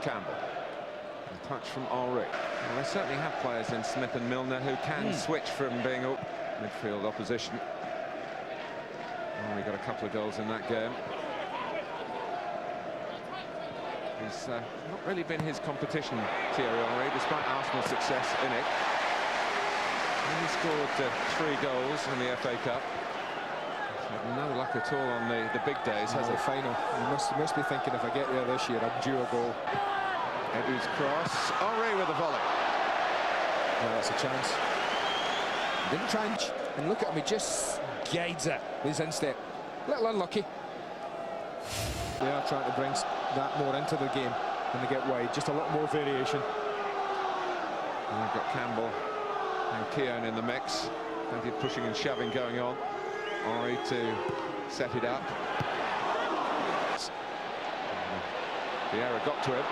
Campbell. A touch from Henry. Well, they certainly have players in Smith and Milner who can switch from being midfield opposition. Henry got a couple of goals in that game. He's not really been his competition, Thierry Henry, despite Arsenal's success in it. He scored 3 goals in the FA Cup. He's had no luck at all on the big days, has the he? final. You must be thinking, if I get there this year, I'm due a goal. Edu's cross. Henry with a volley. Well, that's a chance. Didn't try and look at him, he just guides it with his instep. A little unlucky. They are trying to bring that more into the game when they get wide, just a lot more variation. And we've got Campbell and Keown in the mix. Plenty of pushing and shoving going on. Henry to set it up. Vieira got to him.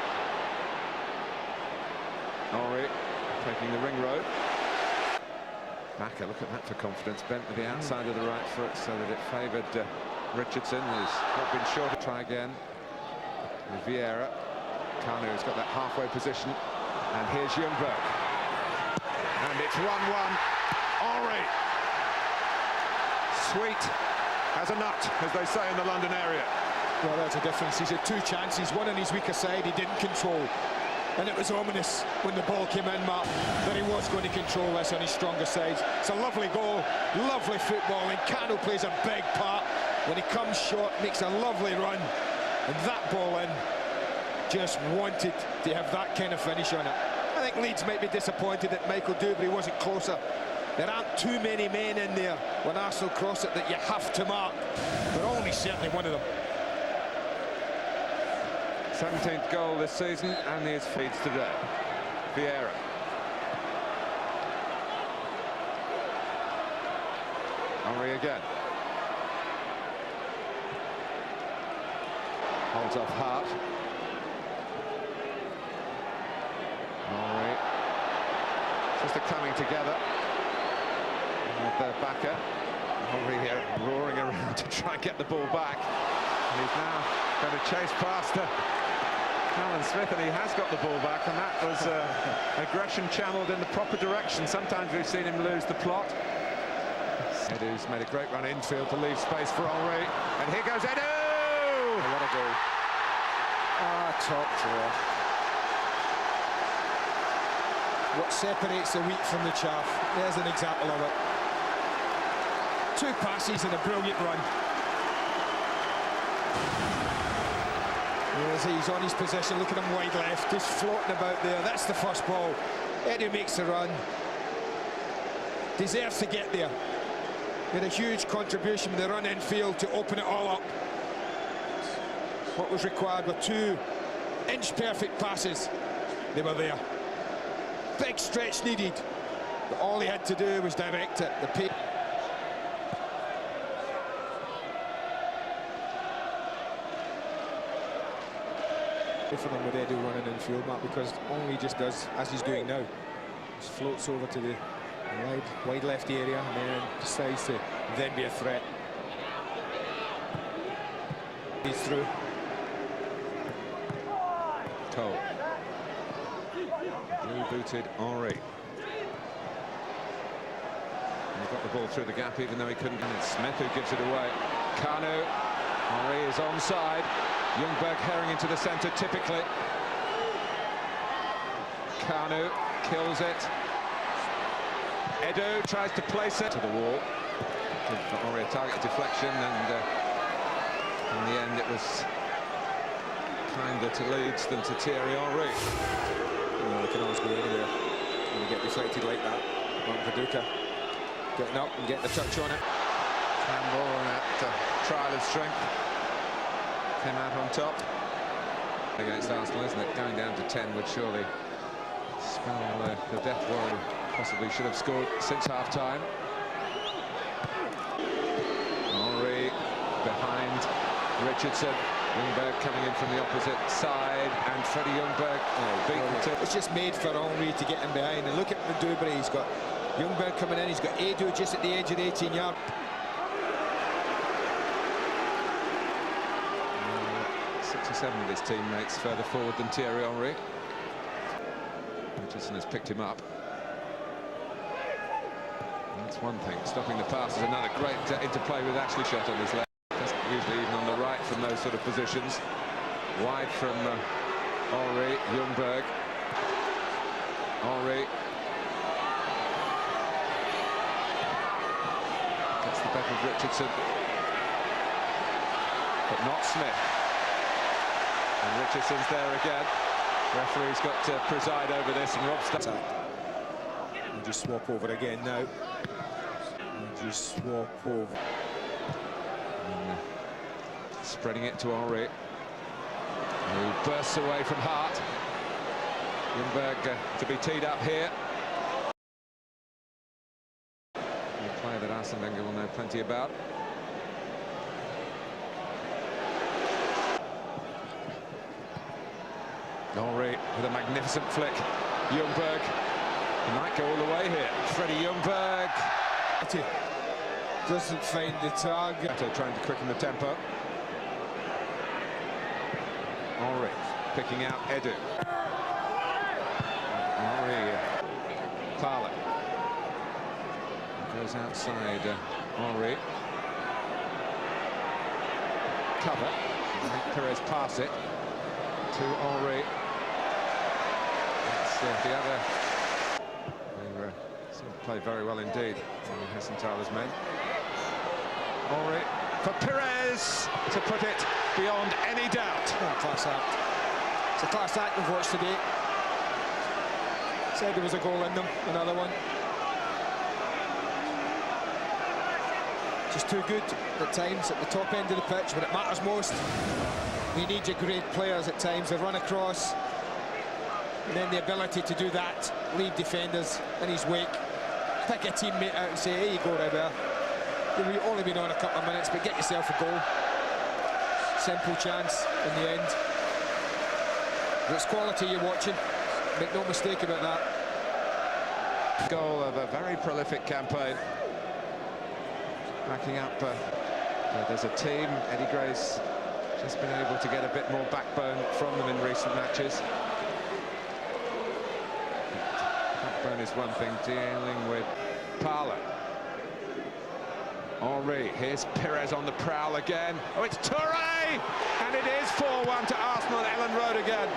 Henry taking the ring road. Maka, look at that for confidence, bent with the outside of the right foot so that it favoured Richardson, who's not been sure to try again. With Vieira. Kuhnert has got that halfway position. And here's Ljungberg. And it's 1-1. Henry. Sweet as a nut, as they say in the London area. Well, there's a difference. He's had 2 chances, one on his weaker side he didn't control. And it was ominous when the ball came in, Mark, that he was going to control this on his stronger side. It's a lovely goal, lovely footballing. Kuhnert plays a big part. When he comes short, makes a lovely run. And that ball in, just wanted to have that kind of finish on it. I think Leeds might be disappointed that Michael Dubry wasn't closer. There aren't too many men in there when Arsenal cross it that you have to mark. But only certainly one of them. 17th goal this season, and his feeds today. Vieira. Henry again. Holds off Hart. Henry. Just a coming together with their backer. Henry here roaring around to try and get the ball back. And he's now going to chase past Alan Smith, and he has got the ball back, and that was aggression channeled in the proper direction. Sometimes we've seen him lose the plot. Edu's made a great run infield to leave space for Henry, and here goes Edu! Oh, what a goal. Top draw. What separates the wheat from the chaff? There's an example of it. 2 passes and a brilliant run. He's on his position, look at him wide left, just floating about there. That's the first ball. Eddie makes the run. Deserves to get there. Made a huge contribution with the run infield to open it all up. What was required were 2 inch-perfect passes. They were there. Big stretch needed, but all he had to do was direct it. The pace. For them with Edu running in field, Mark, because Henry just does as he's doing now. Just floats over to the wide left area and then decides to then be a threat. He's through. Cole. Blue-booted Henry. And he got the ball through the gap even though he couldn't. And it's Smith who gives it away. Kuhnert. Henry is onside. Ljungberg herring into the centre, typically. Kuhnert kills it. Edu tries to place it to the wall. Give Henry a target deflection, and in the end it was kinder to Leeds than to Thierry Henry. Well, they can always go anywhere when you get deflected like that. Mark Viduka getting up and getting the touch on it. Campbell on that trial of strength. Came out on top against Arsenal, isn't it? Going down to 10 would surely spell the death warrant. Possibly should have scored since half-time. Henry behind Richardson. Ljungberg coming in from the opposite side, and Freddie Ljungberg beaten. It's just made for Henry to get him behind. And look at the Dubry. He's got Ljungberg coming in. He's got Edu just at the edge of the 18-yard. 27 of his teammates further forward than Thierry Henry. Richardson has picked him up. And that's one thing. Stopping the pass is another great interplay with Ashley shot on his left. Usually even on the right from those sort of positions. Wide from Henry, Thornburgh. Henry gets the back of Richardson, but not Smith. And Richardson's there again. Referee's got to preside over this, and Rob's and just swap over again now. And just swap over. And, spreading it to Henry, who bursts away from Hart. Thornburgh to be teed up here. A player that Arsene Wenger will know plenty about. Henry with a magnificent flick. Thornburgh, he might go all the way here. Freddie Thornburgh doesn't find the target. Trying to quicken the tempo. Henry picking out Edu. Henry, Parler goes outside. Henry cover. Perez pass it to Henry. That's the other. They seem to play very well indeed. Hessenthaler's men. Henry for Perez to put it beyond any doubt. Oh, class act. It's a class act we've watched today. Said there was a goal in them, another one. Just too good at times at the top end of the pitch when it matters most. You need your great players at times. They run across, and then the ability to do that, leave defenders in his wake, pick a teammate out and say, here you go, Rebel. You've only been on a couple of minutes, but get yourself a goal. Simple chance in the end. But it's quality you're watching. Make no mistake about that. Goal of a very prolific campaign. Backing up, there's a team. Eddie Gray's just been able to get a bit more backbone from them in recent matches. Backbone is one thing, dealing with Parler. Henry, here's Perez on the prowl again. Oh, it's Touré! And it is 4-1 to Arsenal at Ellen Road again.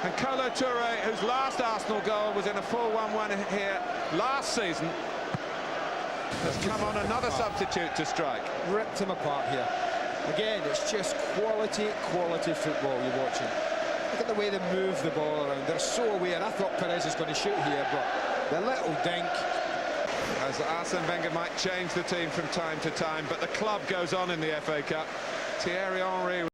And Kolo Touré, whose last Arsenal goal was in a 4-1 here last season, has come on another substitute to strike. Ripped him apart here. Again, it's just quality football you're watching. Look at the way they move the ball around. They're so aware. I thought Perez is going to shoot here, but the little dink. As Arsene Wenger might change the team from time to time, but the club goes on in the FA Cup. Thierry Henry